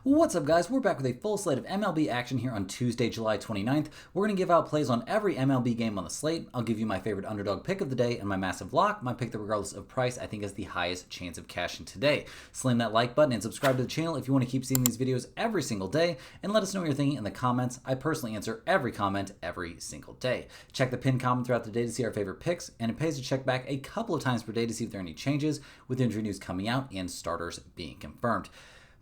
What's up, guys? We're back with a full slate of MLB action here on Tuesday, July 29th. We're going to give out plays on every MLB game on the slate. I'll give you my favorite underdog pick of the day and my massive lock, my pick that regardless of price I think has the highest chance of cashing today. Slam that like button and subscribe to the channel if you want to keep seeing these videos every single day, and let us know what you're thinking in the comments. I personally answer every comment every single day. Check the pinned comment throughout the day to see our favorite picks, and it pays to check back a couple of times per day to see if there are any changes with injury news coming out and starters being confirmed.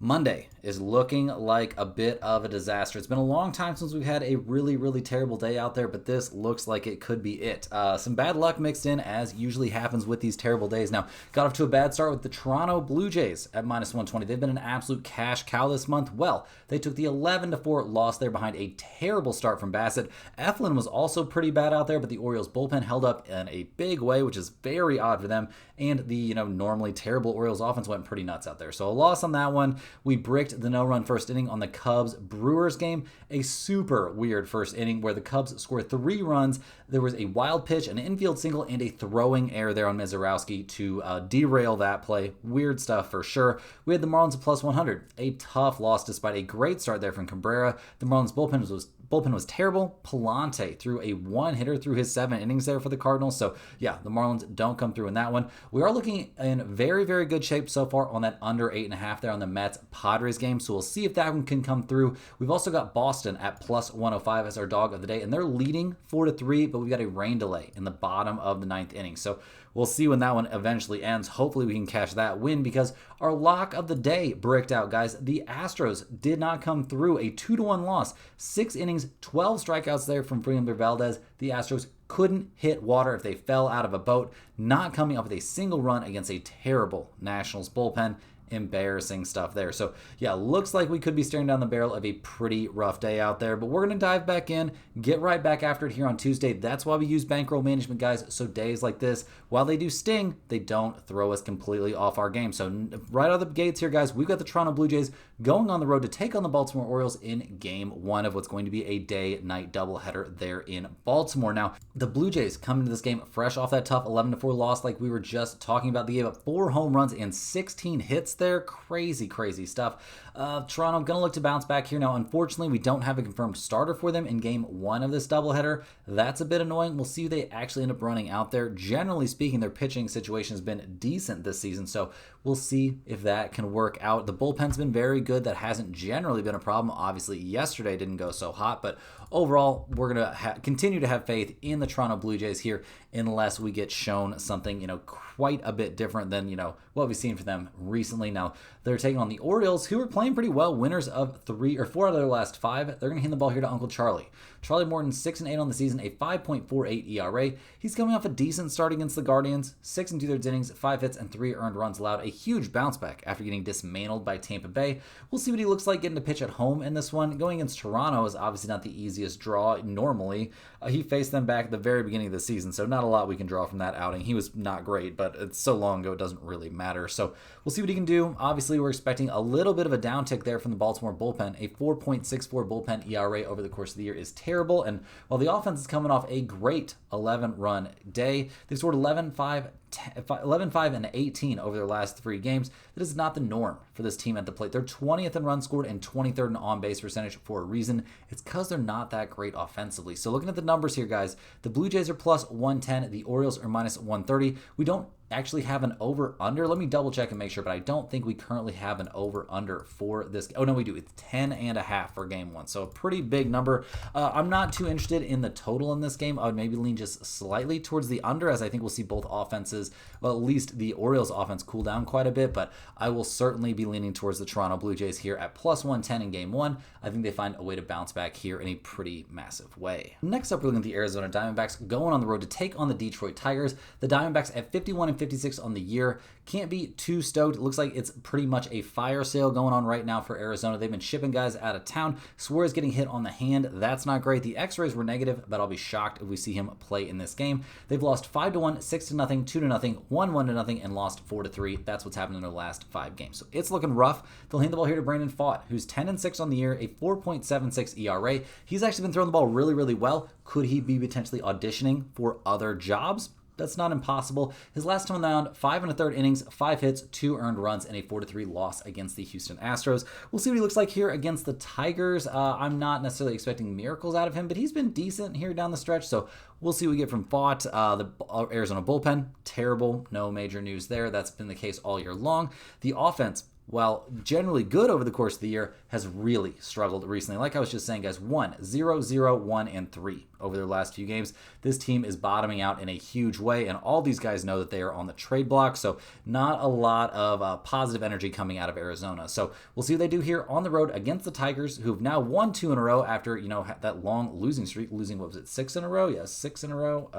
Monday is looking like a bit of a disaster. It's been a long time since we've had a really terrible day out there, but this looks like it could be it. Some bad luck mixed in, as usually happens with these terrible days. Now, got off to a bad start with the Toronto Blue Jays at -120. They've been an absolute cash cow this month. Well, they took the 11-4 loss there behind a terrible start from Bassett. Eflin was also pretty bad out there, but the Orioles bullpen held up in a big way, which is very odd for them. And the normally terrible Orioles offense went pretty nuts out there. So a loss on that one. We bricked the no-run first inning on the Cubs-Brewers game. A super weird first inning where the Cubs scored 3 runs. There was a wild pitch, an infield single, and a throwing error there on Mizorowski to derail that play. Weird stuff for sure. We had the Marlins at +100. A tough loss despite a great start there from Cabrera. The Marlins bullpen was terrible. Palante threw a one-hitter through his 7 innings there for the Cardinals. So, yeah, the Marlins don't come through in that one. We are looking in very good shape so far on that under 8.5 there on the Mets-Padres game. So we'll see if that one can come through. We've also got Boston at +105 as our dog of the day, and they're leading 4-3, but we've got a rain delay in the bottom of the 9th inning. So we'll see when that one eventually ends. Hopefully we can catch that win because our lock of the day bricked out, guys. The Astros did not come through. A 2-1 loss. 6 innings, 12 strikeouts there from Framber Valdez. The Astros couldn't hit water if they fell out of a boat. Not coming up with a single run against a terrible Nationals bullpen. Embarrassing stuff there. So yeah, looks like we could be staring down the barrel of a pretty rough day out there, but we're going to dive back in, get right back after it here on Tuesday. That's why we use bankroll management, guys. So days like this, while they do sting, they don't throw us completely off our game. So right out of the gates here, guys, we've got the Toronto Blue Jays going on the road to take on the Baltimore Orioles in game 1 of what's going to be a day-night doubleheader there in Baltimore. Now, the Blue Jays come into this game fresh off that tough 11-4 loss like we were just talking about. They gave up 4 home runs and 16 hits there. Crazy stuff. Toronto going to look to bounce back here. Now, unfortunately, we don't have a confirmed starter for them in game 1 of this doubleheader. That's a bit annoying. We'll see who they actually end up running out there. Generally speaking, their pitching situation has been decent this season, so we'll see if that can work out. The bullpen's been very good. That hasn't generally been a problem. Obviously, yesterday didn't go so hot, but overall, we're going to continue to have faith in the Toronto Blue Jays here unless we get shown something, quite a bit different than, what we've seen from them recently. Now, they're taking on the Orioles, who are playing pretty well, winners of 3 or 4 out of their last 5. They're going to hand the ball here to Uncle Charlie. Charlie Morton, 6-8 on the season, a 5.48 ERA. He's coming off a decent start against the Guardians, 6 2/3 innings, 5 hits, and 3 earned runs allowed. A huge bounce back after getting dismantled by Tampa Bay. We'll see what he looks like getting to pitch at home in this one. Going against Toronto is obviously not the easiest draw normally. He faced them back at the very beginning of the season, so not a lot we can draw from that outing. He was not great, but it's so long ago it doesn't really matter. So we'll see what he can do. Obviously, we're expecting a little bit of a downtick there from the Baltimore bullpen. A 4.64 bullpen ERA over the course of the year is terrible, and while the offense is coming off a great 11-run day, they've scored 11-5 and 18 over their last 3 games. That is not the norm for this team at the plate. They're 20th in runs scored and 23rd in on-base percentage for a reason. It's because they're not that great offensively. So looking at the numbers here, guys, the Blue Jays are +110. The Orioles are -130. We don't actually have an over-under. Let me double check and make sure, but I don't think we currently have an over-under for this. Oh, no, we do. It's 10.5 for game 1. So a pretty big number. I'm not too interested in the total in this game. I would maybe lean just slightly towards the under, as I think we'll see both offenses, well, at least the Orioles offense cool down quite a bit, but I will certainly be leaning towards the Toronto Blue Jays here at +110 in game 1. I think they find a way to bounce back here in a pretty massive way. Next up, we're looking at the Arizona Diamondbacks going on the road to take on the Detroit Tigers. The Diamondbacks at 51-56 on the year. Can't be too stoked. It looks like it's pretty much a fire sale going on right now for Arizona. They've been shipping guys out of town. Suarez getting hit on the hand. That's not great. The x-rays were negative, but I'll be shocked if we see him play in this game. They've lost 5-1, 6-0, 2-0, 1-1-0, and lost 4-3. That's what's happened in their last 5 games. So it's looking rough. They'll hand the ball here to Brandon Pfaadt, who's 10-6 on the year, a 4.76 ERA. He's actually been throwing the ball really well. Could he be potentially auditioning for other jobs? that's not impossible. His last time on the mound, 5 1/3 innings, 5 hits, 2 earned runs, and a 4-3 loss against the Houston Astros. We'll see what he looks like here against the Tigers. I'm not necessarily expecting miracles out of him, but he's been decent here down the stretch, so we'll see what we get from Fott. The Arizona bullpen, terrible. No major news there. That's been the case all year long. The offense, while generally good over the course of the year, has really struggled recently. Like I was just saying, guys, 1-0-0, 1-3 over their last few games. This team is bottoming out in a huge way, and all these guys know that they are on the trade block, so not a lot of positive energy coming out of Arizona. So we'll see what they do here on the road against the Tigers, who've now won 2 in a row after, that long losing streak, losing, 6 in a row? Yeah, 6 in a row.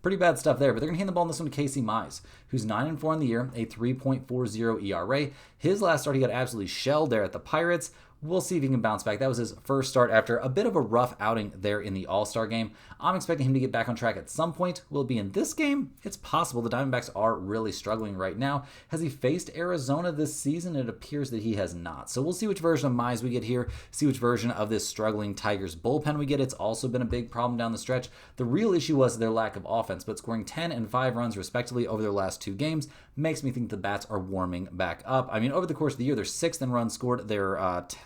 Pretty bad stuff there, but they're going to hand the ball in this one to Casey Mize, who's 9-4 in the year, a 3.40 ERA. His last start, he got absolutely shelled there at the Pirates. We'll see if he can bounce back. That was his first start after a bit of a rough outing there in the All-Star game. I'm expecting him to get back on track at some point. Will it be in this game? It's possible. The Diamondbacks are really struggling right now. Has he faced Arizona this season? It appears that he has not. So we'll see which version of Mize we get here, see which version of this struggling Tigers bullpen we get. It's also been a big problem down the stretch. The real issue was their lack of offense, but scoring 10 and 5 runs respectively over their last 2 games makes me think the bats are warming back up. I mean, over the course of the year, they're 6th in runs scored. They're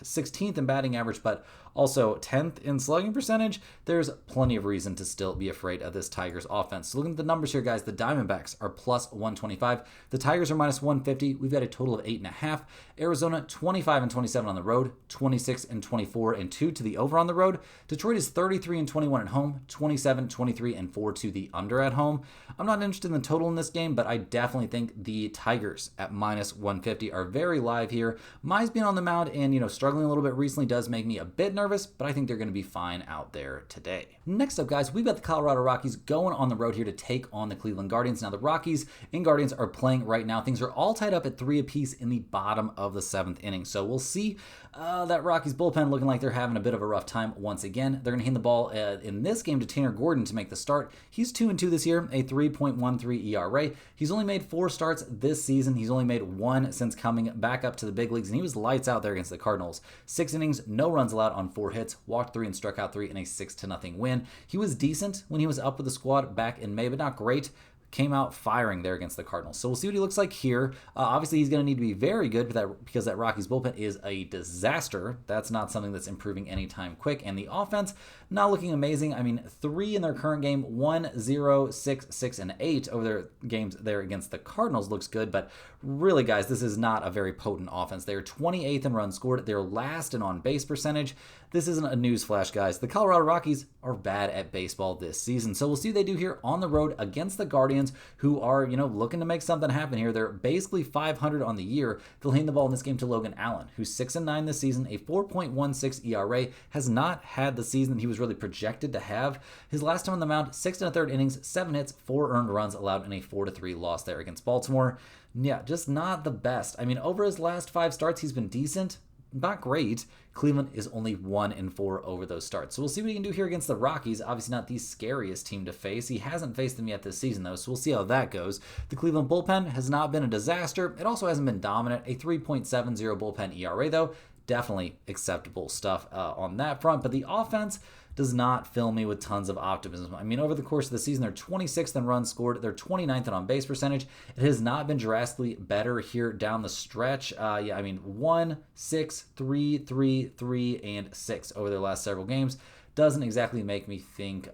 16th in batting average, but also 10th in slugging percentage. There's plenty of reason to still be afraid of this Tigers offense. So looking at the numbers here, guys, the Diamondbacks are plus 125. The Tigers are minus 150. We've got a total of 8.5. Arizona, 25-27 on the road, 26-24-2 to the over on the road. Detroit is 33-21 at home, 27-23-4 to the under at home. I'm not interested in the total in this game, but I definitely think the Tigers at minus 150 are very live here. Mize being on the mound and, struggling a little bit recently does make me a bit nervous, but I think they're going to be fine out there today. Next up, guys, we've got the Colorado Rockies going on the road here to take on the Cleveland Guardians. Now, the Rockies and Guardians are playing right now. Things are all tied up at 3 apiece in the bottom of the 7th inning. So we'll see that Rockies bullpen looking like they're having a bit of a rough time once again. They're going to hand the ball in this game to Tanner Gordon to make the start. He's 2-2 this year, a 3.13 ERA. He's only made 4 starts this season. He's only made 1 since coming back up to the big leagues, and he was lights out there against the Cardinals. 6 innings, no runs allowed on 4 hits, walked 3 and struck out 3 in a 6-0 win. He was decent when he was up with the squad back in May, but not great. Came out firing there against the Cardinals. So we'll see what he looks like here. Obviously, he's going to need to be very good because that Rockies bullpen is a disaster. That's not something that's improving anytime quick. And the offense, not looking amazing. I mean, 3 in their current game, 1-0, 6, 6, and 8 over their games there against the Cardinals looks good. But really, guys, this is not a very potent offense. They're 28th in runs scored. They're last in on-base percentage. This isn't a news flash, guys. The Colorado Rockies are bad at baseball this season. So we'll see what they do here on the road against the Guardians, who are, looking to make something happen here. They're basically 500 on the year. They'll hand the ball in this game to Logan Allen, who's 6-9 this season, a 4.16 ERA, has not had the season he was really projected to have. His last time on the mound, 6 1/3 innings, 7 hits, 4 earned runs allowed in a 4-3 loss there against Baltimore. Yeah, just not the best. I mean, over his last 5 starts, he's been decent. Not great. Cleveland is only 1-4 over those starts. So we'll see what he can do here against the Rockies. Obviously not the scariest team to face. He hasn't faced them yet this season, though, so we'll see how that goes. The Cleveland bullpen has not been a disaster. It also hasn't been dominant. A 3.70 bullpen ERA, though. Definitely acceptable stuff on that front. But the offense does not fill me with tons of optimism. I mean, over the course of the season, they're 26th in runs scored. They're 29th in on-base percentage. It has not been drastically better here down the stretch. 1, 6, 3, 3, 3, and 6 over their last several games. Doesn't exactly make me think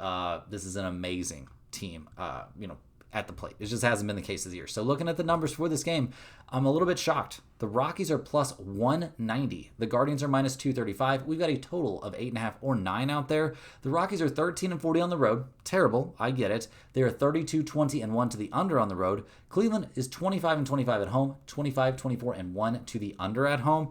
this is an amazing team, at the plate. It just hasn't been the case this year. So looking at the numbers for this game, I'm a little bit shocked. The Rockies are plus 190. The Guardians are minus 235. We've got a total of 8.5 or 9 out there. The Rockies are 13-40 on the road. Terrible. I get it. They are 32-20-1 to the under on the road. Cleveland is 25-25 at home, 25-24-1 to the under at home.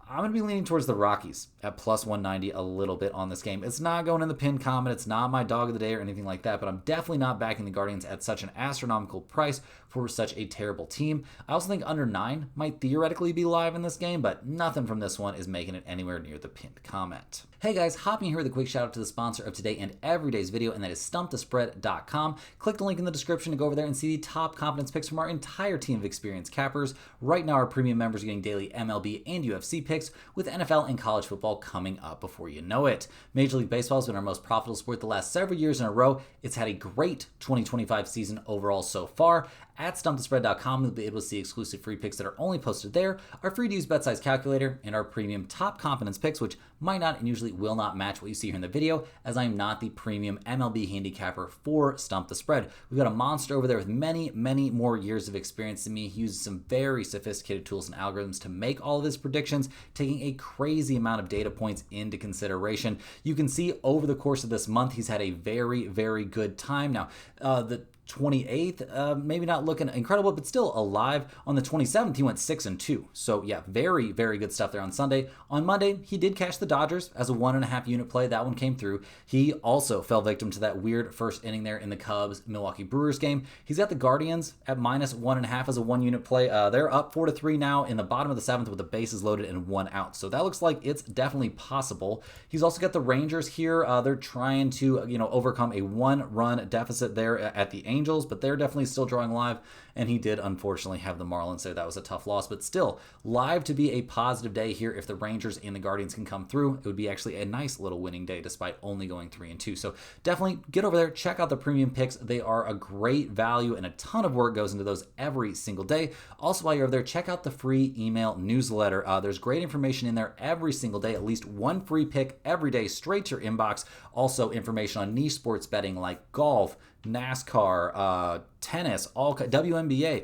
I'm going to be leaning towards the Rockies at plus 190 a little bit on this game. It's not going in the pin comment. It's not my dog of the day or anything like that, but I'm definitely not backing the Guardians at such an astronomical price for such a terrible team. I also think under 9 might theoretically be live in this game, but nothing from this one is making it anywhere near the pinned comment. Hey guys, hopping here with a quick shout out to the sponsor of today and every day's video, and that is StumpTheSpread.com. Click the link in the description to go over there and see the top confidence picks from our entire team of experienced cappers. Right now, our premium members are getting daily MLB and UFC picks, with NFL and college football coming up before you know it. Major League Baseball has been our most profitable sport the last several years in a row. It's had a great 2025 season overall so far. At StumpTheSpread.com, you'll be able to see exclusive free picks that are only posted there, our free-to-use bet size calculator, and our premium top confidence picks, which might not and usually will not match what you see here in the video, as I'm not the premium MLB handicapper for Stump the Spread. We've got a monster over there with many, many more years of experience than me. He uses some very sophisticated tools and algorithms to make all of his predictions, taking a crazy amount of data points into consideration. You can see over the course of this month, he's had a very, very good time. Now, the 28th, maybe not looking incredible, but still alive. On the 27th, he went 6-2. So yeah, very, very good stuff there on Sunday. On Monday, he did cash the Dodgers as a 1.5 unit play. That one came through. He also fell victim to that weird first inning there in the Cubs-Milwaukee Brewers game. He's got the Guardians at -1.5 as a 1 unit play. They're up 4-3 now in the bottom of the 7th with the bases loaded and 1 out. So that looks like it's definitely possible. He's also got the Rangers here. They're trying to, overcome a 1-run deficit there at the Angels, but they're definitely still drawing live, and he did unfortunately have the Marlins there. That was a tough loss, but still live to be a positive day here. If the Rangers and the Guardians can come through, it would be actually a nice little winning day despite only going 3-2. So definitely get over there, check out the premium picks. They are a great value, and a ton of work goes into those every single day. Also, while you're over there, check out the free email newsletter. There's great information in there every single day, at least one free pick every day straight to your inbox. Also information on niche sports betting like golf, NASCAR, tennis, all WNBA,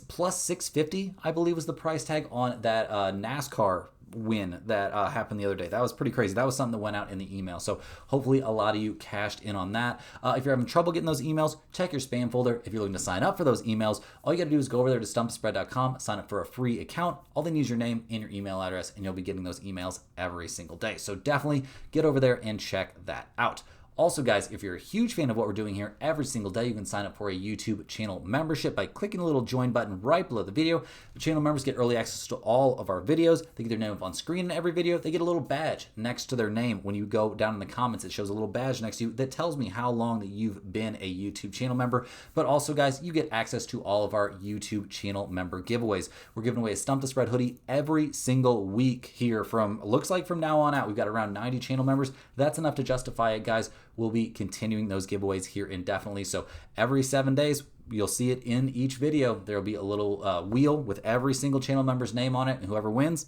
plus 650, I believe, was the price tag on that NASCAR win that happened the other day. That was pretty crazy. That was something that went out in the email. So hopefully a lot of you cashed in on that. If you're having trouble getting those emails, check your spam folder. If you're looking to sign up for those emails, all you got to do is go over there to StumpTheSpread.com, sign up for a free account. All they need is your name and your email address, and you'll be getting those emails every single day. So definitely get over there and check that out. Also, guys, if you're a huge fan of what we're doing here every single day, you can sign up for a YouTube channel membership by clicking the little join button right below the video. The channel members get early access to all of our videos. They get their name up on screen in every video. They get a little badge next to their name. When you go down in the comments, it shows a little badge next to you that tells me how long that you've been a YouTube channel member. But also, guys, you get access to all of our YouTube channel member giveaways. We're giving away a Stump the Spread hoodie every single week here looks like from now on out. We've got around 90 channel members. That's enough to justify it, guys. We'll be continuing those giveaways here indefinitely. So every 7 days, you'll see it in each video. There'll be a little wheel with every single channel member's name on it, and whoever wins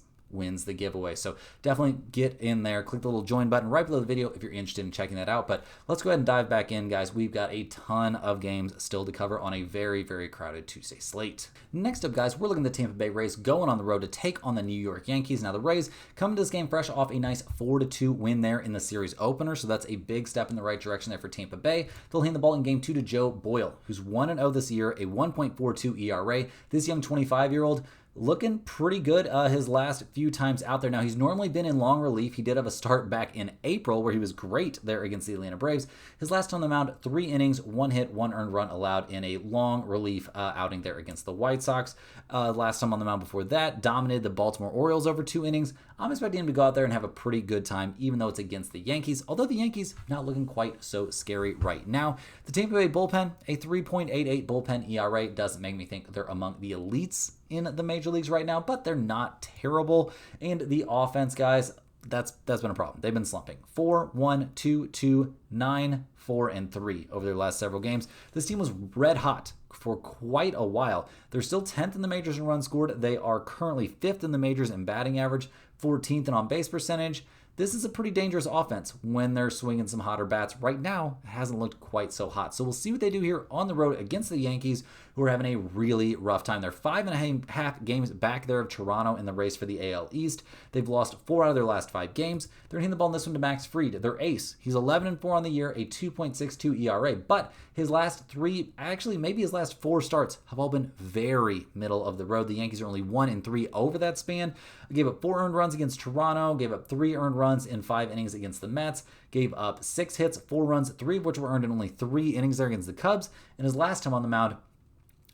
the giveaway. So definitely get in there, click the little join button right below the video if you're interested in checking that out. But let's go ahead and dive back in, guys. We've got a ton of games still to cover on a very, very crowded Tuesday slate. Next up, guys, we're looking at the Tampa Bay Rays going on the road to take on the New York Yankees. Now, the Rays come to this game fresh off a nice 4-2 win there in the series opener, so that's a big step in the right direction there for Tampa Bay. They'll hand the ball in game 2 to Joe Boyle, who's 1-0 this year, a 1.42 ERA. This young 25-year-old looking pretty good his last few times out there. Now, he's normally been in long relief. He did have a start back in April where he was great there against the Atlanta Braves. His last on the mound, 3 innings, 1 hit, 1 earned run allowed in a long relief outing there against the White Sox. Last time on the mound before that, dominated the Baltimore Orioles over 2 innings. I'm expecting him to go out there and have a pretty good time, even though it's against the Yankees, although the Yankees not looking quite so scary right now. The Tampa Bay bullpen, a 3.88 bullpen ERA, doesn't make me think they're among the elites in the major leagues right now, but they're not terrible. And the offense, guys, that's been a problem. They've been slumping. 4-1-2-2, 9-4-3 over their last several games. This team was red hot for quite a while. They're still 10th in the majors in runs scored. They are currently 5th in the majors in batting average, 14th in on-base percentage. This is a pretty dangerous offense when they're swinging some hotter bats. Right now, it hasn't looked quite so hot. So we'll see what they do here on the road against the Yankees, who are having a really rough time. They're 5.5 games back there of Toronto in the race for the AL East. They've lost 4 out of their last 5 games. They're hitting the ball in this one to Max Fried, their ace. He's 11-4 on the year, a 2.62 ERA. But his last 3, actually maybe his last 4 starts have all been very middle of the road. The Yankees are only 1-3 over that span. Gave up 4 earned runs against Toronto, gave up 3 earned runs in 5 innings against the Mets, gave up 6 hits, 4 runs, 3 of which were earned in only 3 innings there against the Cubs. And his last time on the mound,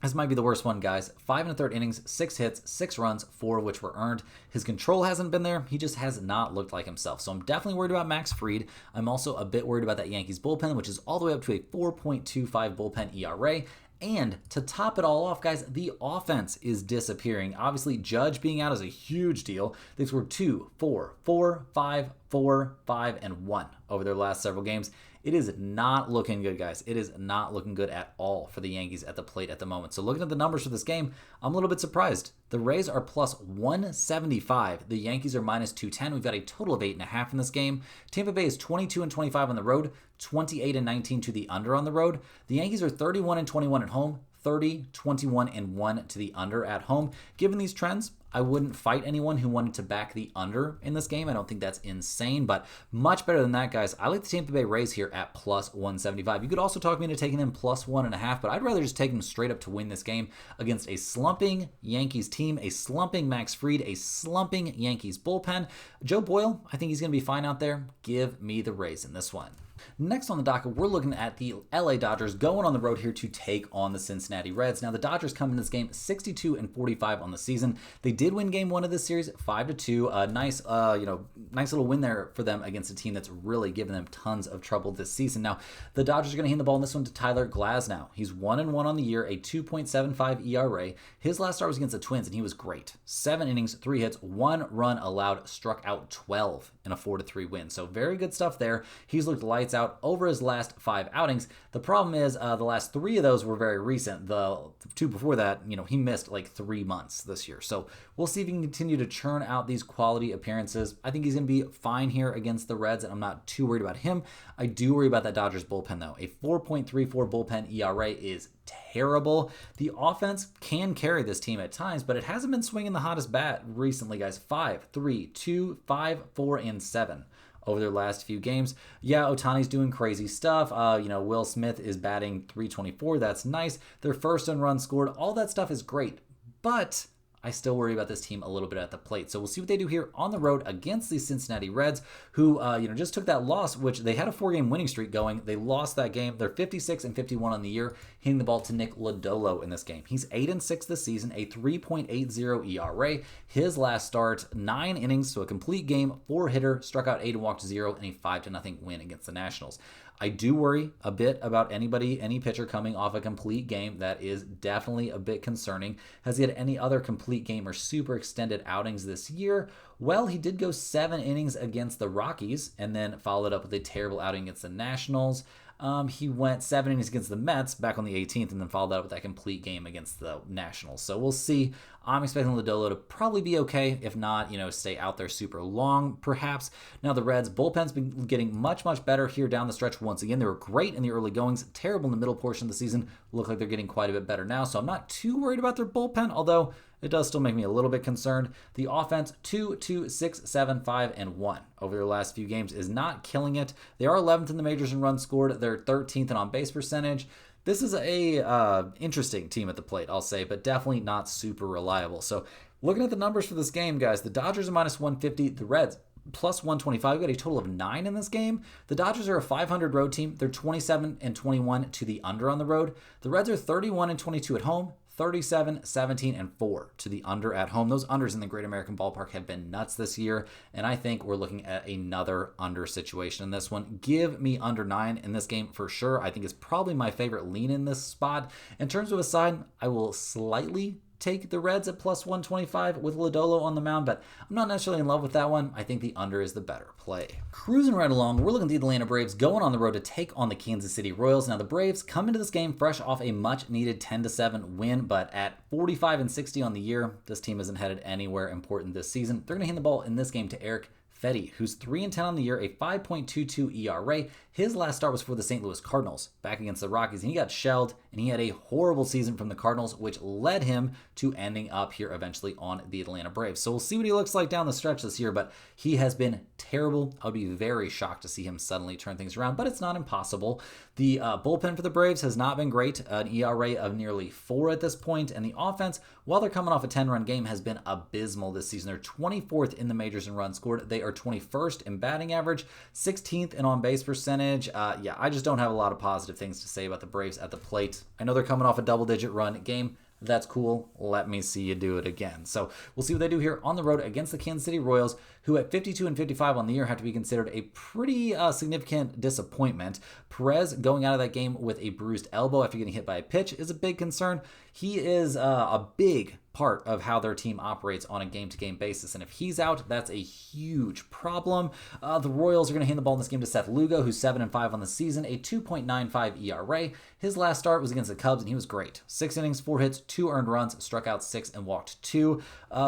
This might be the worst one, guys. 5 1/3 innings, 6 hits, 6 runs, 4 of which were earned. His control hasn't been there. He just has not looked like himself. So I'm definitely worried about Max Fried. I'm also a bit worried about that Yankees bullpen, which is all the way up to a 4.25 bullpen ERA. And to top it all off, guys, the offense is disappearing. Obviously, Judge being out is a huge deal. They scored 2, 4, 4, 5, 4, 5, and 1 over their last several games. It is not looking good, guys. It is not looking good at all for the Yankees at the plate at the moment. So looking at the numbers for this game, I'm a little bit surprised. The Rays are plus 175. The Yankees are minus 210. We've got a total of 8.5 in this game. Tampa Bay is 22-25 on the road, 28-19 to the under on the road. The Yankees are 31-21 at home, 30-21-1 to the under at home. Given these trends, I wouldn't fight anyone who wanted to back the under in this game. I don't think that's insane, but much better than that, guys. I like the Tampa Bay Rays here at plus 175. You could also talk me into taking them plus 1.5, but I'd rather just take them straight up to win this game against a slumping Yankees team, a slumping Max Fried, a slumping Yankees bullpen. Joe Boyle, I think he's going to be fine out there. Give me the Rays in this one. Next on the docket, we're looking at the LA Dodgers going on the road here to take on the Cincinnati Reds. Now, the Dodgers come in this game 62-45 on the season. They did win game 1 of this series 5-2. Nice little win there for them against a team that's really given them tons of trouble this season. Now, the Dodgers are going to hand the ball in this one to Tyler Glasnow. He's 1-1 on the year, a 2.75 ERA. His last start was against the Twins, and he was great. 7 innings, 3 hits, 1 run allowed, struck out 12 in a 4-3 win. So very good stuff there. He's looked lights out over his last 5 outings. The problem is the last 3 of those were very recent. The 2 before that, he missed like 3 months this year. So we'll see if he can continue to churn out these quality appearances. I think he's going to be fine here against the Reds, and I'm not too worried about him. I do worry about that Dodgers bullpen, though. A 4.34 bullpen ERA is terrible. The offense can carry this team at times, but it hasn't been swinging the hottest bat recently, guys. 5, 3, 2, 5, 4, and 7 over their last few games. Yeah, Ohtani's doing crazy stuff. Will Smith is batting .324. That's nice. Their first run scored. All that stuff is great, but I still worry about this team a little bit at the plate. So we'll see what they do here on the road against the Cincinnati Reds, who just took that loss, which they had a 4-game winning streak going. They lost that game. They're 56-51 on the year, hitting the ball to Nick Lodolo in this game. He's 8-6 this season, a 3.80 ERA. His last start, 9 innings, so a complete game, 4-hitter, struck out 8 and walked 0, and a 5-0 win against the Nationals. I do worry a bit about any pitcher coming off a complete game. That is definitely a bit concerning. Has he had any other complete game or super extended outings this year? Well, he did go 7 innings against the Rockies and then followed up with a terrible outing against the Nationals. He went 7 innings against the Mets back on the 18th and then followed that up with that complete game against the Nationals. So we'll see. I'm expecting Lodolo to probably be okay. If not, stay out there super long, perhaps. Now, the Reds' bullpen's been getting much, much better here down the stretch once again. They were great in the early goings, terrible in the middle portion of the season. Look like they're getting quite a bit better now, so I'm not too worried about their bullpen, although it does still make me a little bit concerned. The offense, 2, 2, 6, 7, 5, and 1 over their last few games is not killing it. They are 11th in the majors in runs scored. They're 13th in on-base percentage. This is a interesting team at the plate, I'll say, but definitely not super reliable. So looking at the numbers for this game, guys, the Dodgers are minus 150, the Reds plus 125. We got a total of 9 in this game. The Dodgers are a 500 road team. They're 27-21 to the under on the road. The Reds are 31-22 at home. 37, 17, and 4 to the under at home. Those unders in the Great American Ballpark have been nuts this year, and I think we're looking at another under situation in this one. Give me under 9 in this game for sure. I think it's probably my favorite lean in this spot. In terms of a side, I will slightly take the Reds at plus 125 with Lodolo on the mound, but I'm not necessarily in love with that one. I think the under is the better play. Cruising right along, we're looking at the Atlanta Braves going on the road to take on the Kansas City Royals. Now, the Braves come into this game fresh off a much-needed 10-7 win, but at 45-60 on the year, this team isn't headed anywhere important this season. They're going to hand the ball in this game to Eric Fetty, who's 3-10 on the year, a 5.22 ERA. His last start was for the St. Louis Cardinals back against the Rockies, and he got shelled, and he had a horrible season from the Cardinals, which led him to ending up here eventually on the Atlanta Braves. So we'll see what he looks like down the stretch this year, but he has been terrible. I would be very shocked to see him suddenly turn things around, but it's not impossible. The bullpen for the Braves has not been great, an ERA of nearly 4 at this point, and the offense, while they're coming off a 10-run game, has been abysmal this season. They're 24th in the majors in runs scored. They are 21st in batting average, 16th in on-base percentage. I just don't have a lot of positive things to say about the Braves at the plate. Phillies. I know they're coming off a double-digit run game. That's cool. Let me see you do it again. So we'll see what they do here on the road against the Kansas City Royals, who at 52 and 55 on the year have to be considered a pretty significant disappointment. Perez going out of that game with a bruised elbow after getting hit by a pitch is a big concern. He is a big part of how their team operates on a game-to-game basis, and if he's out, that's a huge problem. The Royals are going to hand the ball in this game to Seth Lugo, who's 7-5 on the season, a 2.95 ERA. His last start was against the Cubs, and he was great. 6 innings, 4 hits, 2 earned runs, struck out 6, and walked 2.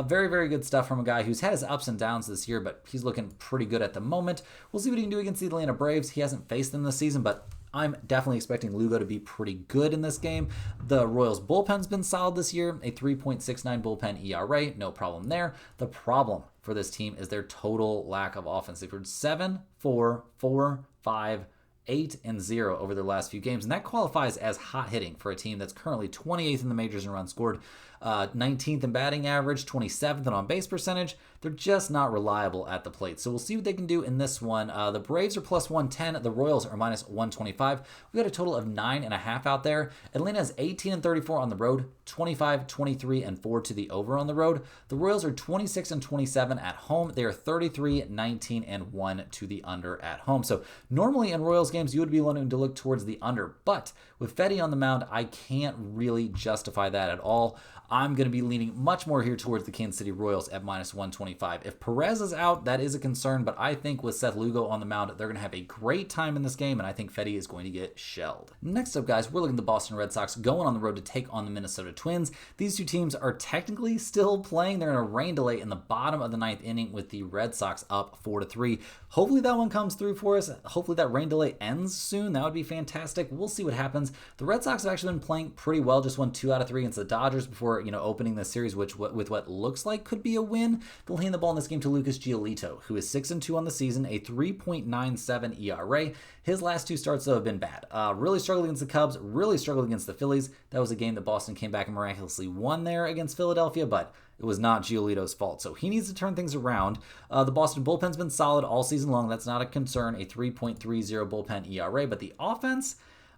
Very, very good stuff from a guy who's had his ups and downs this year, but he's looking pretty good at the moment. We'll see what he can do against the Atlanta Braves. He hasn't faced them this season, but I'm definitely expecting Lugo to be pretty good in this game. The Royals bullpen's been solid this year, a 3.69 bullpen ERA, no problem there. The problem for this team is their total lack of offense. They've heard 7, 4, 4, 5, 8, and 0 over their last few games, and that qualifies as hot hitting for a team that's currently 28th in the majors in runs scored, 19th in batting average, 27th in on-base percentage. They're just not reliable at the plate. So we'll see what they can do in this one. The Braves are plus 110. The Royals are minus 125. We got a total of 9.5 out there. Atlanta's 18 and 34 on the road, 25, 23, and 4 to the over on the road. The Royals are 26 and 27 at home. They are 33, 19, and 1 to the under at home. So normally in Royals games, you would be wanting to look towards the under, but with Fedde on the mound, I can't really justify that at all. I'm going to be leaning much more here towards the Kansas City Royals at minus 125. If Perez is out, that is a concern, but I think with Seth Lugo on the mound, they're going to have a great time in this game, and I think Fedde is going to get shelled. Next up, guys, we're looking at the Boston Red Sox going on the road to take on the Minnesota Twins. These two teams are technically still playing. They're in a rain delay in the bottom of the 9th inning with the Red Sox up 4-3. Hopefully that one comes through for us. Hopefully that rain delay ends soon. That would be fantastic. We'll see what happens. The Red Sox have actually been playing pretty well. Just won 2 out of 3 against the Dodgers before opening the series, with what looks like could be a win. They'll hand the ball in this game to Lucas Giolito, who is 6-2 on the season, a 3.97 ERA. His last 2 starts, though, have been bad. Really struggled against the Cubs, really struggled against the Phillies. That was a game that Boston came back and miraculously won there against Philadelphia, but it was not Giolito's fault, so he needs to turn things around. The Boston bullpen's been solid all season long. That's not a concern, a 3.30 bullpen ERA, but the offense,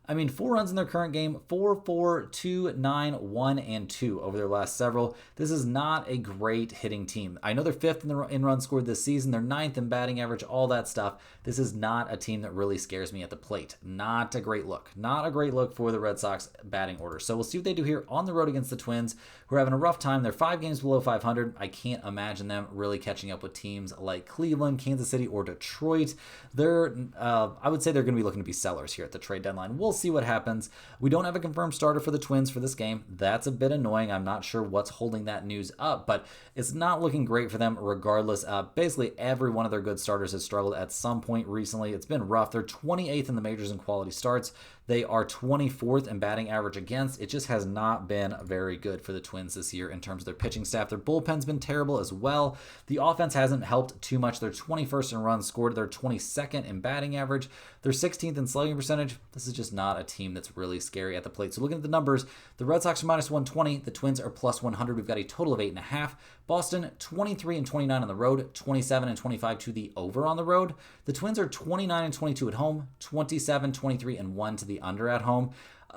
4 runs in their current game, 4, 4, 2, 9, 1, and 2 over their last several. This is not a great hitting team. I know they're 5th in runs scored this season. They're 9th in batting average, all that stuff. This is not a team that really scares me at the plate. Not a great look. Not a great look for the Red Sox batting order. So we'll see what they do here on the road against the Twins, who are having a rough time. They're 5 games below 500. I can't imagine them really catching up with teams like Cleveland, Kansas City, or Detroit. I would say they're going to be looking to be sellers here at the trade deadline. We'll see what happens. We don't have a confirmed starter for the Twins for this game. That's a bit annoying. I'm not sure what's holding that news up, but it's not looking great for them regardless. Basically, every one of their good starters has struggled at some point recently. It's been rough. They're 28th in the majors in quality starts. They are 24th in batting average against. It just has not been very good for the Twins this year in terms of their pitching staff. Their bullpen's been terrible as well. The offense hasn't helped too much. They're 21st in runs scored. They're 22nd in batting average. They're 16th in slugging percentage. This is just not a team that's really scary at the plate. So looking at the numbers, the Red Sox are minus 120. The Twins are plus 100. We've got a total of 8.5. Boston, 23 and 29 on the road, 27 and 25 to the over on the road. The Twins are 29 and 22 at home, 27, 23, and 1 to the under at home.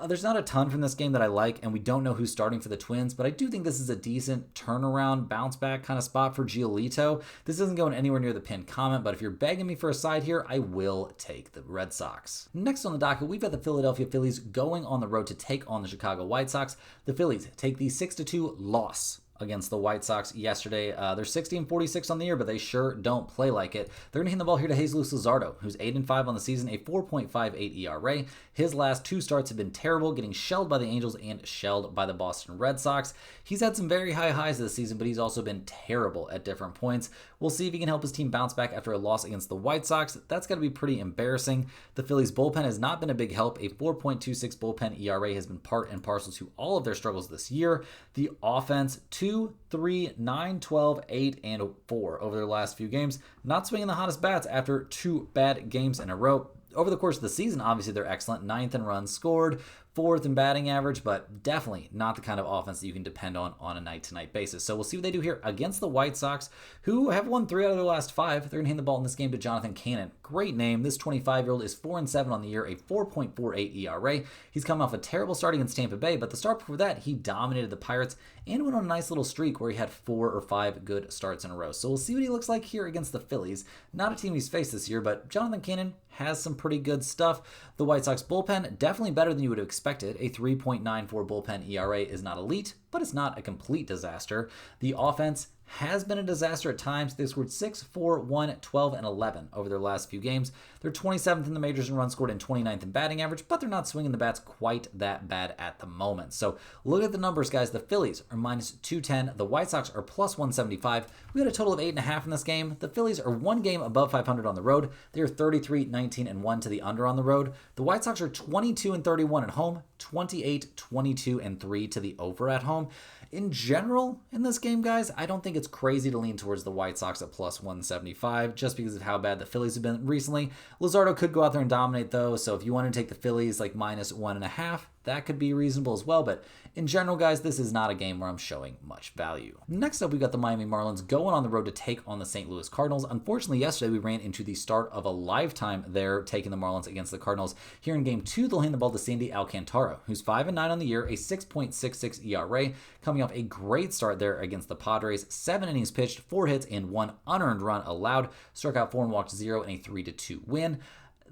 There's not a ton from this game that I like, and we don't know who's starting for the Twins, but I do think this is a decent turnaround, bounce back kind of spot for Giolito. This isn't going anywhere near the pinned comment, but if you're begging me for a side here, I will take the Red Sox. Next on the docket, we've got the Philadelphia Phillies going on the road to take on the Chicago White Sox. The Phillies take the 6-2 loss against the White Sox yesterday. They're 60-46 on the year, but they sure don't play like it. They're going to hand the ball here to Jesus Luzardo, who's 8-5 on the season, a 4.58 ERA. His last 2 starts have been terrible, getting shelled by the Angels and shelled by the Boston Red Sox. He's had some very high highs this season, but he's also been terrible at different points. We'll see if he can help his team bounce back after a loss against the White Sox. That's got to be pretty embarrassing. The Phillies bullpen has not been a big help. A 4.26 bullpen ERA has been part and parcel to all of their struggles this year. The offense, 2, 3, 9, 12, 8, and 4 over their last few games. Not swinging the hottest bats after 2 bad games in a row. Over the course of the season, obviously they're excellent. 9th in runs scored, 4th in batting average, but definitely not the kind of offense that you can depend on a night-to-night basis. So we'll see what they do here against the White Sox, who have won 3 out of their last 5. They're going to hand the ball in this game to Jonathan Cannon. Great name. This 25-year-old is 4-7 on the year, a 4.48 ERA. He's coming off a terrible start against Tampa Bay, but the start before that, he dominated the Pirates and went on a nice little streak where he had 4 or 5 good starts in a row. So we'll see what he looks like here against the Phillies. Not a team he's faced this year, but Jonathan Cannon has some pretty good stuff. The White Sox bullpen, definitely better than you would have expected. A 3.94 bullpen ERA is not elite, but it's not a complete disaster. The offense has been a disaster at times. They scored 6, 4, 1, 12, and 11 over their last few games. They're 27th in the majors in runs scored and 29th in batting average, but they're not swinging the bats quite that bad at the moment. So look at the numbers, guys. The Phillies are minus 210. The White Sox are plus 175. We had a total of 8.5 in this game. The Phillies are 1 game above 500 on the road. They are 33, 19, and 1 to the under on the road. The White Sox are 22 and 31 at home, 28, 22, and 3 to the over at home. In general, in this game, guys, I don't think it's crazy to lean towards the White Sox at plus 175 just because of how bad the Phillies have been recently. Luzardo could go out there and dominate, though, so if you want to take the Phillies like minus 1.5, that could be reasonable as well, but in general, guys, this is not a game where I'm showing much value. Next up, we got the Miami Marlins going on the road to take on the St. Louis Cardinals. Unfortunately, yesterday we ran into the start of a lifetime there, taking the Marlins against the Cardinals. Here in Game 2, they'll hand the ball to Sandy Alcantara, who's 5-9 on the year, a 6.66 ERA, coming off a great start there against the Padres. 7 innings pitched, 4 hits, and 1 unearned run allowed. Struck out 4 and walked 0 in a 3-2 win.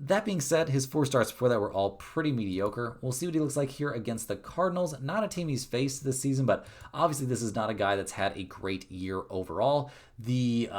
That being said, his 4 starts before that were all pretty mediocre. We'll see what he looks like here against the Cardinals. Not a team he's faced this season, but obviously this is not a guy that's had a great year overall. The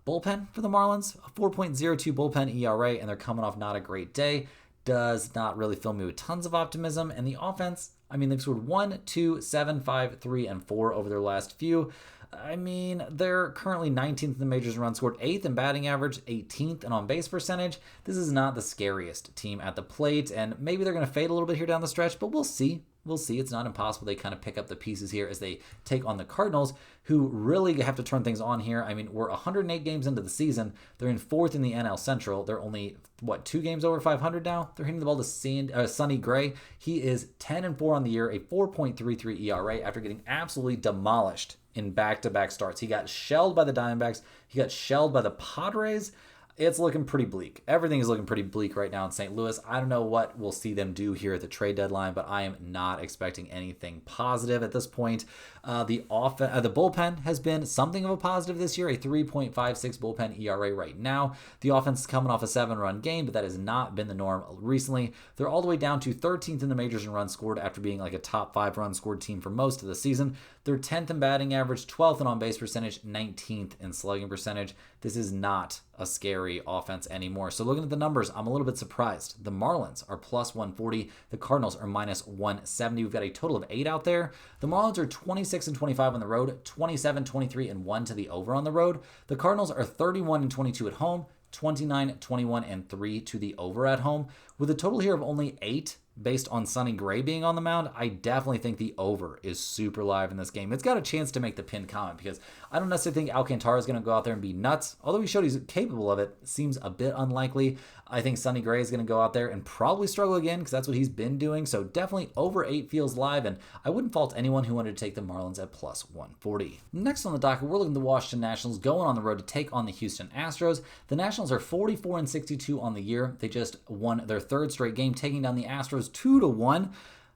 bullpen for the Marlins, a 4.02 bullpen ERA, and they're coming off not a great day. Does not really fill me with tons of optimism. And the offense, I mean, they've scored 1, 2, 7, 5, 3, and 4 over their last few. I mean, they're currently 19th in the majors in runs scored, 8th in batting average, 18th in on-base percentage. This is not the scariest team at the plate, and maybe they're going to fade a little bit here down the stretch, but we'll see. We'll see. It's not impossible. They kind of pick up the pieces here as they take on the Cardinals, who really have to turn things on here. I mean, we're 108 games into the season. They're in 4th in the NL Central. They're only, 2 games over 500 now? They're hitting the ball to Sonny Gray. He is 10-4 on the year, a 4.33 ERA after getting absolutely demolished in back-to-back starts. He got shelled by the Diamondbacks. He got shelled by the Padres. It's looking pretty bleak. Everything is looking pretty bleak right now in St. Louis. I don't know what we'll see them do here at the trade deadline, but I am not expecting anything positive at this point. The bullpen has been something of a positive this year, a 3.56 bullpen ERA right now. The offense is coming off a 7-run game, but that has not been the norm recently. They're all the way down to 13th in the majors in runs scored after being like a top 5 run scored team for most of the season. They're 10th in batting average, 12th in on-base percentage, 19th in slugging percentage. This is not a scary offense anymore. So looking at the numbers, I'm a little bit surprised. The Marlins are plus 140. The Cardinals are minus 170. We've got a total of 8 out there. The Marlins are 26-25 on the road, 27-23-1 to the over on the road. The Cardinals are 31-22 at home, 29-21-3 to the over at home. With a total here of only 8, based on Sonny Gray being on the mound, I definitely think the over is super live in this game. It's got a chance to make the pinned comment because I don't necessarily think Alcantara is going to go out there and be nuts. Although he showed he's capable of it, seems a bit unlikely. I think Sonny Gray is going to go out there and probably struggle again because that's what he's been doing. So definitely over 8 feels live, and I wouldn't fault anyone who wanted to take the Marlins at plus 140. Next on the docket, we're looking at the Washington Nationals going on the road to take on the Houston Astros. The Nationals are 44-62 on the year. They just won their 3rd straight game, taking down the Astros 2-1.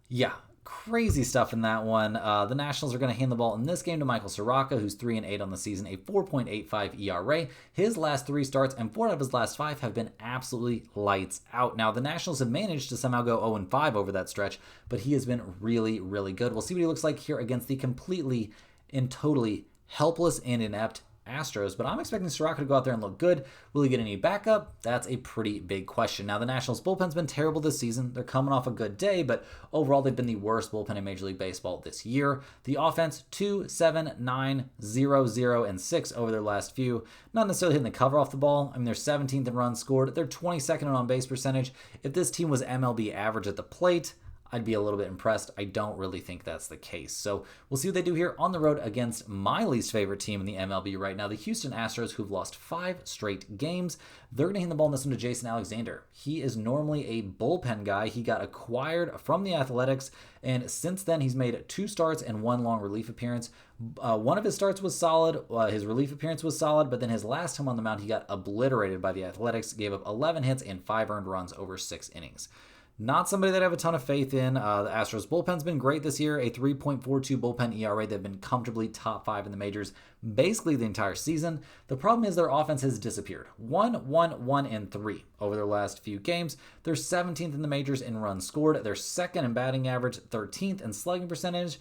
Yeah, crazy stuff in that one. The Nationals are going to hand the ball in this game to Michael Soroka, who's 3-8 on the season, a 4.85 ERA. His last 3 starts and 4 out of his last 5 have been absolutely lights out. Now, the Nationals have managed to somehow go 0-5 over that stretch, but he has been really, really good. We'll see what he looks like here against the completely and totally helpless and inept Astros, but I'm expecting Soroka to go out there and look good. Will he get any backup? That's a pretty big question. Now, the Nationals bullpen's been terrible this season. They're coming off a good day, but overall, they've been the worst bullpen in Major League Baseball this year. The offense, 2, 7, 9, 0, 0, and 6 over their last few. Not necessarily hitting the cover off the ball. I mean, they're 17th in runs scored. They're 22nd in on-base percentage. If this team was MLB average at the plate, I'd be a little bit impressed. I don't really think that's the case. So we'll see what they do here on the road against my least favorite team in the MLB right now, the Houston Astros, who've lost 5 straight games. They're going to hand the ball in this one to Jason Alexander. He is normally a bullpen guy. He got acquired from the Athletics, and since then he's made 2 starts and 1 long relief appearance. One of his starts was solid. His relief appearance was solid, but then his last time on the mound, he got obliterated by the Athletics, gave up 11 hits and 5 earned runs over 6 innings. Not somebody that I have a ton of faith in. The Astros bullpen's been great this year, a 3.42 bullpen ERA. They've been comfortably top 5 in the majors basically the entire season. The problem is their offense has disappeared. 1-1-1-3 over their last few games. They're 17th in the majors in runs scored. They're 2nd in batting average, 13th in slugging percentage.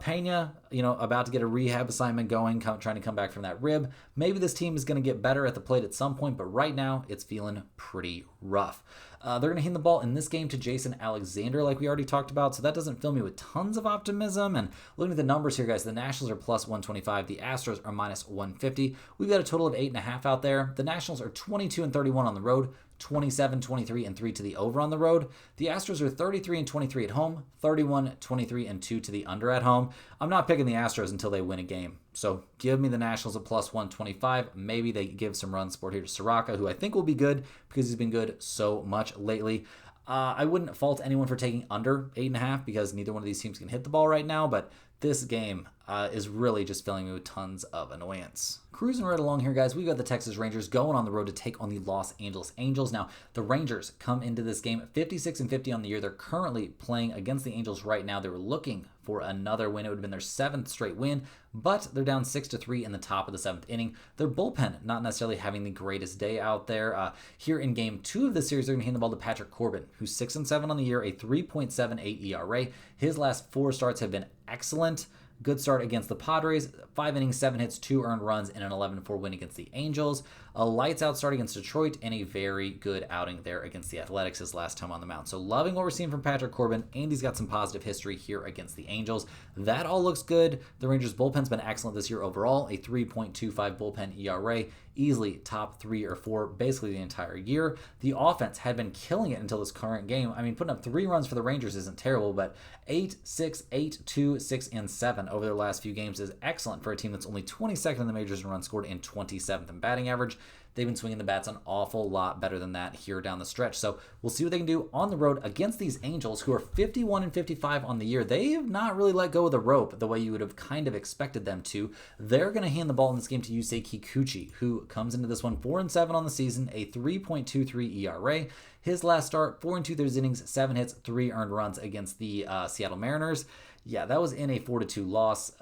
Pena, about to get a rehab assignment going, trying to come back from that rib. Maybe this team is going to get better at the plate at some point, but right now it's feeling pretty rough. They're going to hand the ball in this game to Jason Alexander, like we already talked about, so that doesn't fill me with tons of optimism. And looking at the numbers here, guys, the Nationals are plus 125, the Astros are minus 150. We've got a total of 8.5 out there. The Nationals are 22-31 on the road, 27-23-3 to the over on the road. The Astros are 33-23 at home, 31-23-2 to the under at home. I'm not picking the Astros until they win a game. So give me the Nationals at plus 125. Maybe they give some run support here to Soroka, who I think will be good because he's been good so much lately. I wouldn't fault anyone for taking under 8.5 because neither one of these teams can hit the ball right now, but this game is really just filling me with tons of annoyance. Cruising right along here, guys, we've got the Texas Rangers going on the road to take on the Los Angeles Angels. Now, the Rangers come into this game 56-50 on the year. They're currently playing against the Angels right now. They were looking for another win. It would have been their 7th straight win, but they're down 6-3 in the top of the 7th inning. Their bullpen not necessarily having the greatest day out there. Here in game 2 of the series, they're going to hand the ball to Patrick Corbin, who's 6-7 on the year, a 3.78 ERA. His last 4 starts have been excellent. Good start against the Padres, 5 innings, 7 hits, 2 earned runs, and an 11-4 win against the Angels. A lights-out start against Detroit, and a very good outing there against the Athletics his last time on the mound. So loving what we're seeing from Patrick Corbin, and he's got some positive history here against the Angels. That all looks good. The Rangers' bullpen's been excellent this year overall, a 3.25 bullpen ERA, easily top 3 or 4 basically the entire year. The offense had been killing it until this current game. I mean, putting up 3 runs for the Rangers isn't terrible, but 8, 6, 8, 2, 6, and 7 over their last few games is excellent for a team that's only 22nd in the majors in runs scored and 27th in batting average. They've been swinging the bats an awful lot better than that here down the stretch. So we'll see what they can do on the road against these Angels, who are 51-55 on the year. They have not really let go of the rope the way you would have kind of expected them to. They're going to hand the ball in this game to Yusei Kikuchi, who comes into this one 4-7 on the season, a 3.23 ERA. His last start, 4 2/3 innings, 7 hits, 3 earned runs against the Seattle Mariners. Yeah, that was in a 4-2 loss.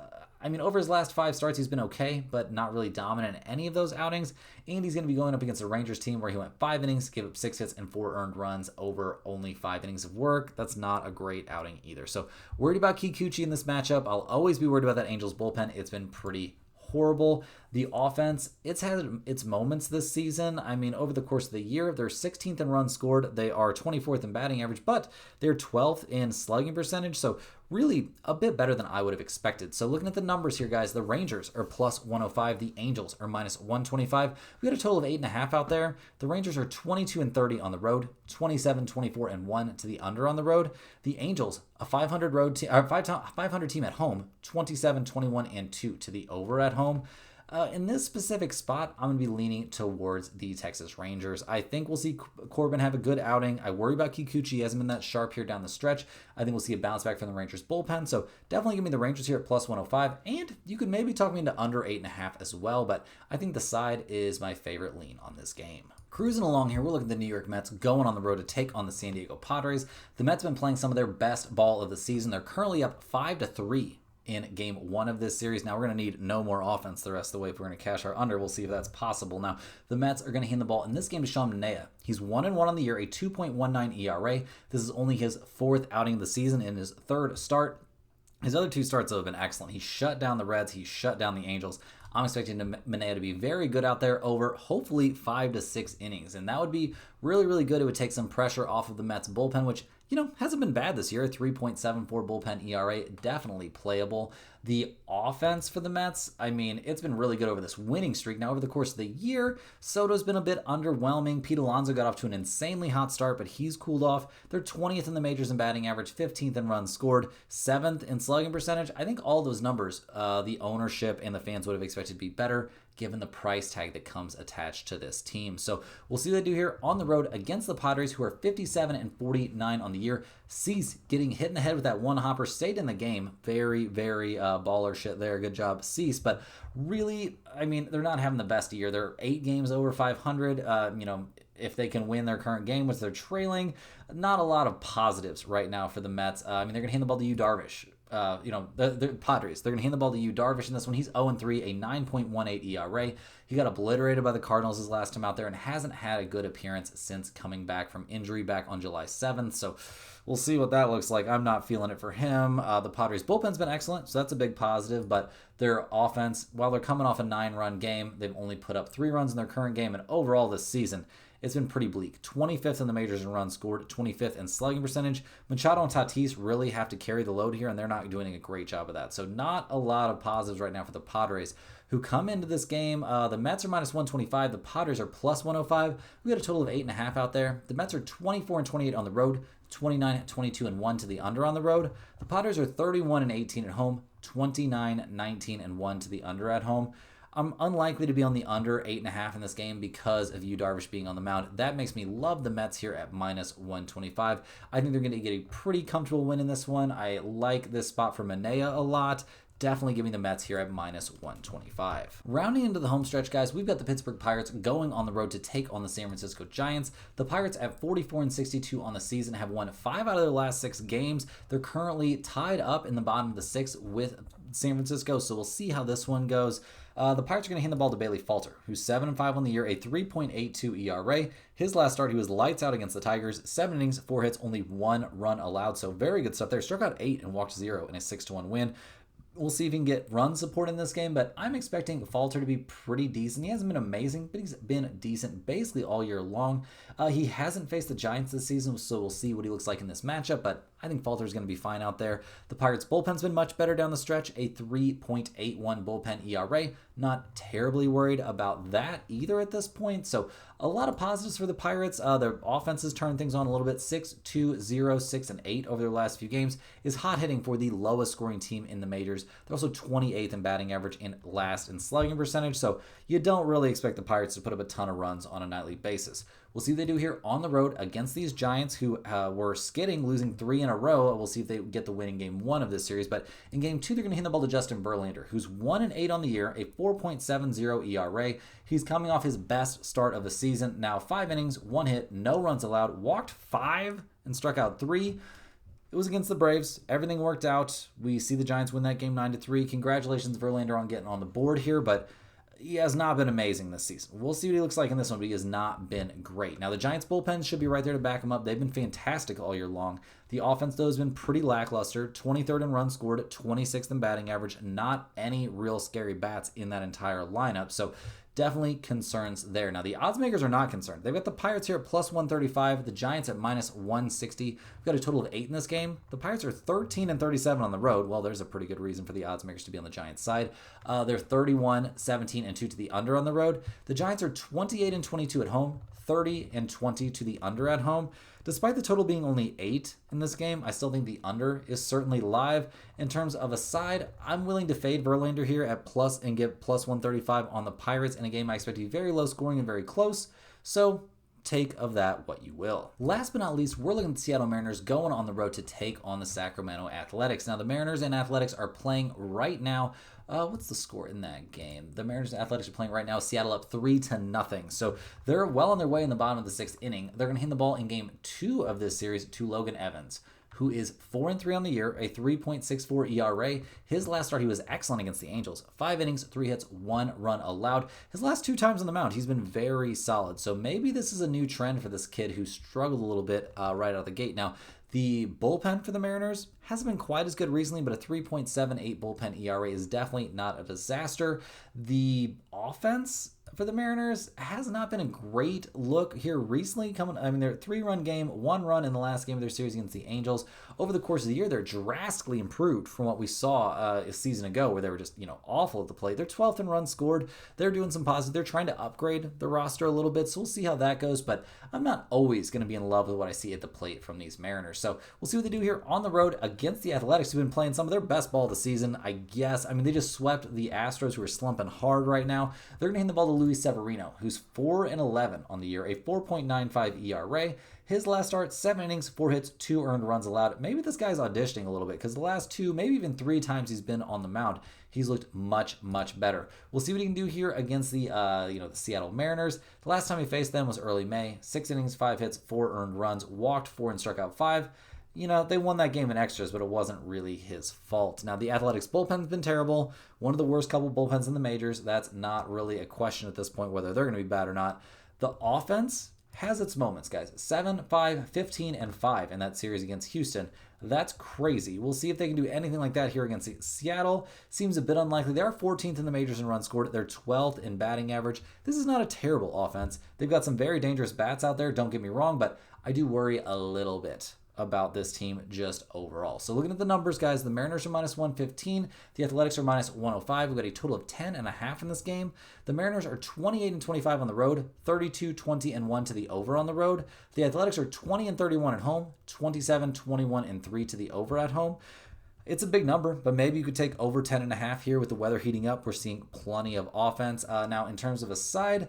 I mean, over his last 5 starts, he's been okay, but not really dominant in any of those outings. And he's going to be going up against a Rangers team where he went 5 innings, gave up 6 hits and 4 earned runs over only 5 innings of work. That's not a great outing either. So worried about Kikuchi in this matchup. I'll always be worried about that Angels bullpen. It's been pretty horrible. The offense, it's had its moments this season. I mean, over the course of the year, they're 16th in runs scored. They are 24th in batting average, but they're 12th in slugging percentage. So really a bit better than I would have expected. So looking at the numbers here, guys, the Rangers are plus 105. The Angels are minus 125. We got a total of 8.5 out there. The Rangers are 22-30 on the road, 27-24-1 to the under on the road. The Angels, a 500 road team, 500 team at home, 27-21-2 to the over at home. In this specific spot, I'm going to be leaning towards the Texas Rangers. I think we'll see Corbin have a good outing. I worry about Kikuchi. He hasn't been that sharp here down the stretch. I think we'll see a bounce back from the Rangers bullpen. So definitely give me the Rangers here at plus 105. And you could maybe talk me into under 8.5 as well. But I think the side is my favorite lean on this game. Cruising along here, we're looking at the New York Mets going on the road to take on the San Diego Padres. The Mets have been playing some of their best ball of the season. They're currently up 5-3 in game 1 of this series. Now, we're going to need no more offense the rest of the way if we're going to cash our under. We'll see if that's possible. Now, the Mets are going to hand the ball in this game to Sean Manaea. He's 1-1 on the year, a 2.19 ERA. This is only his 4th outing of the season in his 3rd start. His other 2 starts have been excellent. He shut down the Reds. He shut down the Angels. I'm expecting Manaea to be very good out there over hopefully 5 to 6 innings. And that would be really, really good. It would take some pressure off of the Mets bullpen, which hasn't been bad this year. 3.74 bullpen ERA, definitely playable. The offense for the Mets, it's been really good over this winning streak. Now, over the course of the year, Soto's been a bit underwhelming. Pete Alonso got off to an insanely hot start, but he's cooled off. They're 20th in the majors in batting average, 15th in runs scored, 7th in slugging percentage. I think all those numbers, the ownership and the fans would have expected to be better, given the price tag that comes attached to this team. So we'll see what they do here on the road against the Padres, who are 57 and 49 on the year. Cease getting hit in the head with that one hopper, stayed in the game. Very, very baller shit there. Good job, Cease. But really, they're not having the best year. They're 8 games over 500. If they can win their current game, which they're trailing, not a lot of positives right now for the Mets. They're going to hand the ball to Yu Darvish. The Padres, they're going to hand the ball to Yu Darvish in this one. He's 0-3, a 9.18 ERA. He got obliterated by the Cardinals his last time out there and hasn't had a good appearance since coming back from injury back on July 7th. So we'll see what that looks like. I'm not feeling it for him. The Padres bullpen's been excellent, so that's a big positive, but their offense, while they're coming off a 9-run game, they've only put up 3 runs in their current game, and overall this season, it's been pretty bleak. 25th in the majors in runs scored, 25th in slugging percentage. Machado and Tatis really have to carry the load here, and they're not doing a great job of that. So not a lot of positives right now for the Padres, who come into this game. The Mets are minus 125. The Padres are plus 105. We got a total of 8.5 out there. The Mets are 24 and 28 on the road, 29, 22, and 1 to the under on the road. The Padres are 31 and 18 at home, 29, 19, and 1 to the under at home. I'm unlikely to be on the under 8.5 in this game because of Yu Darvish being on the mound. That makes me love the Mets here at minus 125. I think they're going to get a pretty comfortable win in this one. I like this spot for Manea a lot. Definitely giving the Mets here at minus 125. Rounding into the home stretch, guys, we've got the Pittsburgh Pirates going on the road to take on the San Francisco Giants. The Pirates at 44 and 62 on the season have won 5 out of their last 6 games. They're currently tied up in the bottom of the 6th with San Francisco, so we'll see how this one goes. The Pirates are going to hand the ball to Bailey Falter, who's 7-5 on the year, a 3.82 ERA. His last start, he was lights out against the Tigers. 7 innings, 4 hits, only 1 run allowed, so very good stuff there. Struck out 8 and walked 0 in a 6-1 win. We'll see if he can get run support in this game, but I'm expecting Falter to be pretty decent. He hasn't been amazing, but he's been decent basically all year long. He hasn't faced the Giants this season, so we'll see what he looks like in this matchup, but I think Falter's going to be fine out there. The Pirates' bullpen's been much better down the stretch, a 3.81 bullpen ERA. Not terribly worried about that either at this point, so a lot of positives for the Pirates. Their offense has turned things on a little bit. 6-2, 0, 6, and 8 over their last few games is hot hitting for the lowest scoring team in the majors. They're also 28th in batting average and last in slugging percentage, so you don't really expect the Pirates to put up a ton of runs on a nightly basis. We'll see what they do here on the road against these Giants, who were skidding, losing 3 in a row. We'll see if they get the win in Game 1 of this series. But in Game 2, they're going to hand the ball to Justin Verlander, who's 1-8 on the year, a 4.70 ERA. He's coming off his best start of the season. Now 5 innings, 1 hit, no runs allowed, walked 5 and struck out 3. It was against the Braves. Everything worked out. We see the Giants win that game 9-3. Congratulations, Verlander, on getting on the board here, but he has not been amazing this season. We'll see what he looks like in this one, but he has not been great. Now, the Giants' bullpen should be right there to back him up. They've been fantastic all year long. The offense, though, has been pretty lackluster. 23rd in runs scored, 26th in batting average. Not any real scary bats in that entire lineup. So definitely concerns there. Now, the odds makers are not concerned. They've got the Pirates here at plus 135, the Giants at minus 160. We've got a total of 8 in this game. The Pirates are 13 and 37 on the road. Well, there's a pretty good reason for the odds makers to be on the Giants side. They're 31, 17, and 2 to the under on the road. The Giants are 28 and 22 at home, 30 and 20 to the under at home. Despite the total being only 8 in this game, I still think the under is certainly live. In terms of a side, I'm willing to fade Verlander here at plus and get plus 135 on the Pirates in a game I expect to be very low scoring and very close. So take of that what you will. Last but not least, we're looking at the Seattle Mariners going on the road to take on the Sacramento Athletics. Now, the Mariners and Athletics are playing right now. What's the score in that game? The Mariners and Athletics are playing right now. Seattle up 3-0. So they're well on their way in the bottom of the 6th inning. They're going to hand the ball in Game 2 of this series to Logan Evans, who is 4-3 on the year, a 3.64 ERA. His last start, he was excellent against the Angels. 5 innings, 3 hits, 1 run allowed. His last 2 times on the mound, he's been very solid. So maybe this is a new trend for this kid who struggled a little bit right out of the gate. Now, the bullpen for the Mariners hasn't been quite as good recently, but a 3.78 bullpen ERA is definitely not a disaster. The offense for the Mariners has not been a great look here recently. They're a 3-run game, 1 run in the last game of their series against the Angels. Over the course of the year, they're drastically improved from what we saw a season ago, where they were just awful at the plate. They're 12th in runs scored. They're doing some positive. They're trying to upgrade the roster a little bit, so we'll see how that goes. But I'm not always going to be in love with what I see at the plate from these Mariners. So we'll see what they do here on the road against the Athletics, who've been playing some of their best ball of the season, I guess. They just swept the Astros, who are slumping hard right now. They're going to hand the ball to Luis Severino, who's 4-11 on the year, a 4.95 ERA. His last start, 7 innings, 4 hits, 2 earned runs allowed. Maybe this guy's auditioning a little bit, because the last 2, maybe even 3 times he's been on the mound, he's looked much, much better. We'll see what he can do here against the the Seattle Mariners. The last time he faced them was early May. 6 innings, 5 hits, 4 earned runs, walked 4 and struck out 5. They won that game in extras, but it wasn't really his fault. Now, the Athletics bullpen's been terrible. One of the worst couple bullpens in the majors. That's not really a question at this point, whether they're going to be bad or not. The offense has its moments, guys. 7, 5, 15, and 5 in that series against Houston. That's crazy. We'll see if they can do anything like that here against Seattle. Seems a bit unlikely. They are 14th in the majors in runs scored. They're 12th in batting average. This is not a terrible offense. They've got some very dangerous bats out there, don't get me wrong, but I do worry a little bit about this team just overall. So looking at the numbers, guys, the Mariners are minus 115. The Athletics are minus 105. We've got a total of 10.5 in this game. The Mariners are 28-25 on the road, 32-20-1 to the over on the road. The Athletics are 20-31 at home, 27-21-3 to the over at home. It's a big number, but maybe you could take over 10.5 here with the weather heating up. We're seeing plenty of offense. Now, in terms of a side,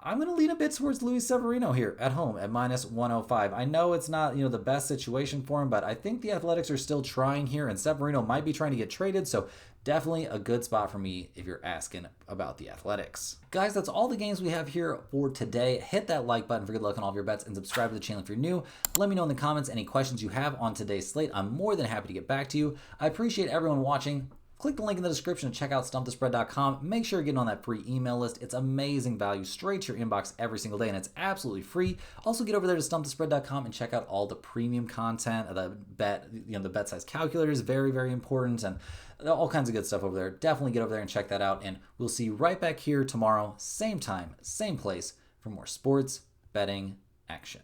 I'm going to lean a bit towards Luis Severino here at home at minus 105. I know it's not, the best situation for him, but I think the Athletics are still trying here, and Severino might be trying to get traded, so definitely a good spot for me if you're asking about the Athletics. Guys, that's all the games we have here for today. Hit that like button for good luck on all of your bets, and subscribe to the channel if you're new. Let me know in the comments any questions you have on today's slate. I'm more than happy to get back to you. I appreciate everyone watching. Click the link in the description to check out stumpthespread.com. Make sure you're getting on that free email list. It's amazing value straight to your inbox every single day, and it's absolutely free. Also, get over there to stumpthespread.com and check out all the premium content. The bet size calculator is very, very important, and all kinds of good stuff over there. Definitely get over there and check that out, and we'll see you right back here tomorrow, same time, same place, for more sports betting action.